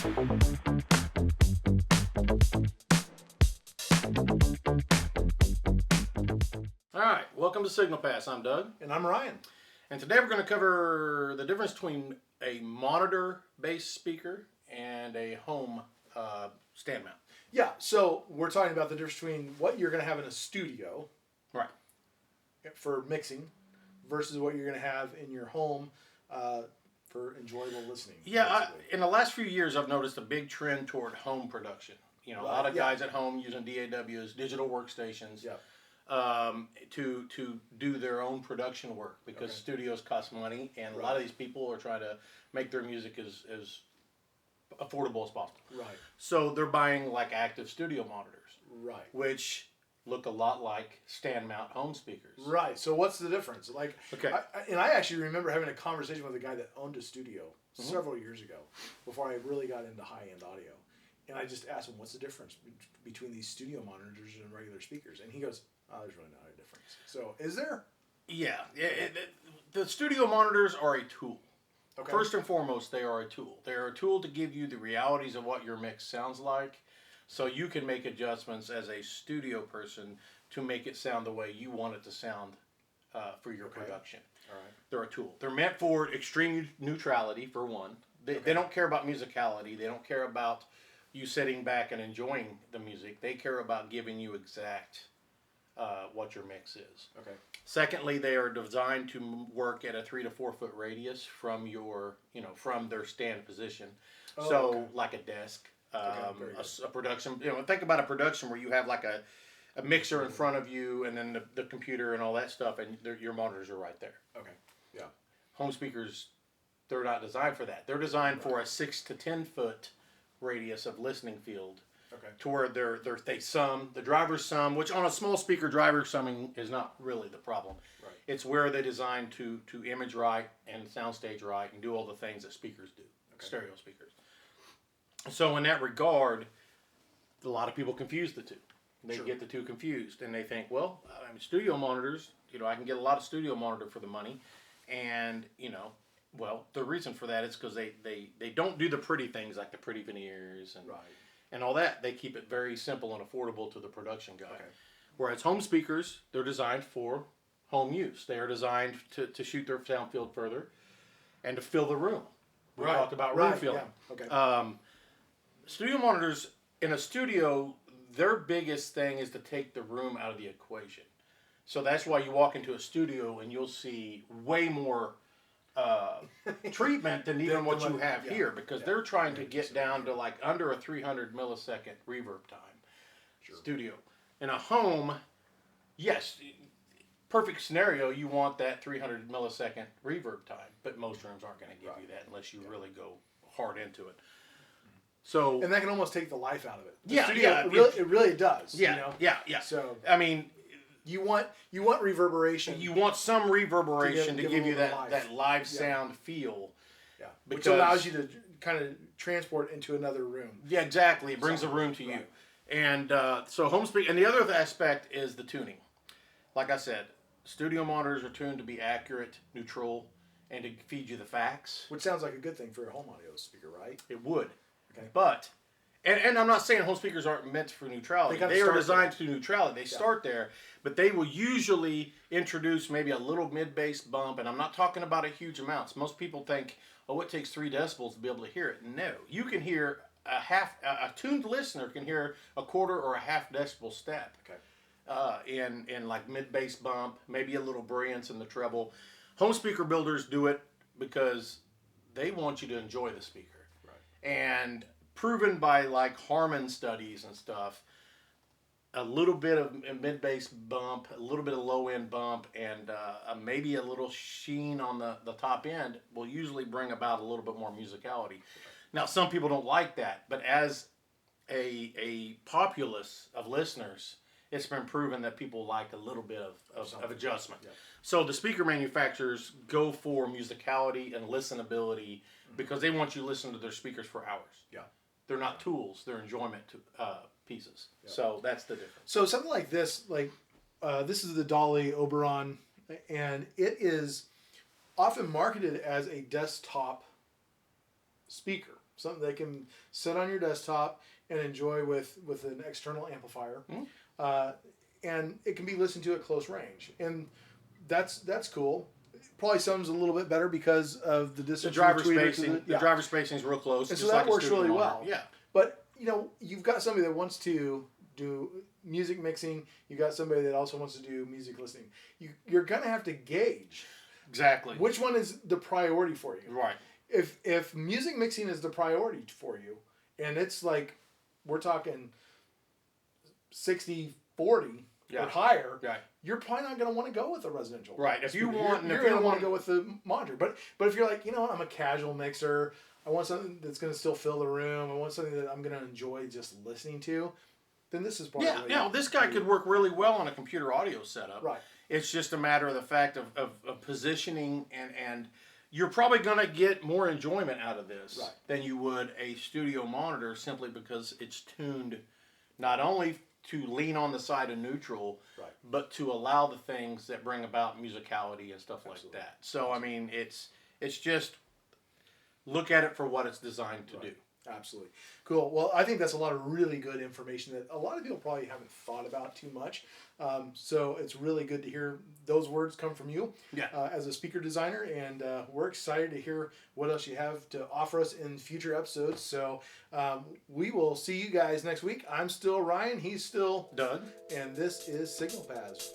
All right, welcome to Signal Pass. I'm Doug. And I'm Ryan. And today we're going to cover the difference between a monitor-based speaker and a home stand mount. Yeah, so we're talking about the difference between what you're going to have in a studio, right, for mixing, versus what you're going to have in your home for enjoyable listening. Yeah, in the last few years, I've noticed a big trend toward home production. You know, a lot of guys at home using DAWs, digital workstations. Yeah. To do their own production work because studios cost money, and a lot of these people are trying to make their music as affordable as possible. Right. So they're buying like active studio monitors. Right. Which look a lot like stand mount home speakers. Right. So what's the difference? Like, I actually remember having a conversation with a guy that owned a studio several years ago, before I really got into high end audio, and I just asked him, "What's the difference between these studio monitors and regular speakers?" And he goes, "Oh, there's really not a difference." So, is there? Yeah. The studio monitors are a tool. Okay. First and foremost, they are a tool. They're a tool to give you the realities of what your mix sounds like, so you can make adjustments as a studio person to make it sound the way you want it to sound for your production. All right. They're a tool. They're meant for extreme neutrality, for one. They don't care about musicality. They don't care about you sitting back and enjoying the music. They care about giving you exact what your mix is. Okay. Secondly, they are designed to work at a 3 to 4 foot radius from your, from their stand position. Like a desk, a production. Think about a production where you have like a mixer in front of you, and then the computer and all that stuff, and your monitors are right there. Okay. Yeah. Home speakers, they're not designed for that. They're designed for a 6 to 10 foot radius of listening field. Okay. To where they sum, the drivers sum, which on a small speaker, driver summing is not really the problem. Right. It's where they design to image right and soundstage right and do all the things that speakers do, stereo speakers. So in that regard, a lot of people confuse the two. They get the two confused, and they think, well, studio monitors, I can get a lot of studio monitor for the money, and well, the reason for that is because they don't do the pretty things like the pretty veneers and all that. They keep it very simple and affordable to the production guy. Okay. Whereas home speakers, they're designed for home use. They are designed to shoot their sound field further and to fill the room. We talked about room filling. Yeah. Okay. Studio monitors, in a studio, their biggest thing is to take the room out of the equation. So that's why you walk into a studio and you'll see way more treatment than even what you have here, because they're trying to get down to like under a 300 millisecond reverb time. Studio. In a home, yes, perfect scenario, you want that 300 millisecond reverb time, but most rooms aren't going to give you that unless you really go hard into it. So, and that can almost take the life out of it. It really does. Yeah. So I mean, you want reverberation. You want some reverberation to give you that live sound feel. Yeah. Which allows you to kind of transport into another room. Yeah, exactly. It brings the room to you. And so home speak. And the other aspect is the tuning. Like I said, studio monitors are tuned to be accurate, neutral, and to feed you the facts. Which sounds like a good thing for a home audio speaker, right? It would. Okay. But, and I'm not saying home speakers aren't meant for neutrality. They are designed to neutrality. They start there, but they will usually introduce maybe a little mid-bass bump, and I'm not talking about a huge amounts. Most people think, it takes 3 decibels to be able to hear it. No. You can hear a tuned listener can hear a quarter or a half decibel step. Okay. In like mid-bass bump, maybe a little brilliance in the treble. Home speaker builders do it because they want you to enjoy the speaker. And proven by like Harman studies and stuff, a little bit of mid-bass bump, a little bit of low-end bump, and maybe a little sheen on the top end will usually bring about a little bit more musicality. Now, some people don't like that, but as a populace of listeners, it's been proven that people like a little bit of adjustment. Yeah. So the speaker manufacturers go for musicality and listenability because they want you to listen to their speakers for hours. Yeah. They're not tools, they're enjoyment pieces. Yeah. So that's the difference. So something like this, this is the Dolly Oberon, and it is often marketed as a desktop speaker. something they can sit on your desktop and enjoy with an external amplifier. And it can be listened to at close range. And that's cool. Probably sounds a little bit better because of the distance. The driver spacing. The driver spacing is real close. And so that works really well. Yeah. But, you know, you've got somebody that wants to do music mixing. You've got somebody that also wants to do music listening. You're going to have to gauge. Exactly. Which one is the priority for you? Right. If music mixing is the priority for you, and it's like, we're talking 60-40 or higher, you're probably not going to want to go with a residential. Right. If you want, you're going to want to go with the monitor. But if you're like, you know what, I'm a casual mixer. I want something that's going to still fill the room. I want something that I'm going to enjoy just listening to. Then this is probably well, this guy could work really well on a computer audio setup. Right. It's just a matter of the fact of positioning, and you're probably going to get more enjoyment out of this than you would a studio monitor, simply because it's tuned not only to lean on the side of neutral, but to allow the things that bring about musicality and stuff like that. So I mean, it's just look at it for what it's designed to do. Absolutely. Cool. Well, I think that's a lot of really good information that a lot of people probably haven't thought about too much. So it's really good to hear those words come from you as a speaker designer. And we're excited to hear what else you have to offer us in future episodes. So we will see you guys next week. I'm still Ryan. He's still Doug. And this is Signal Paths.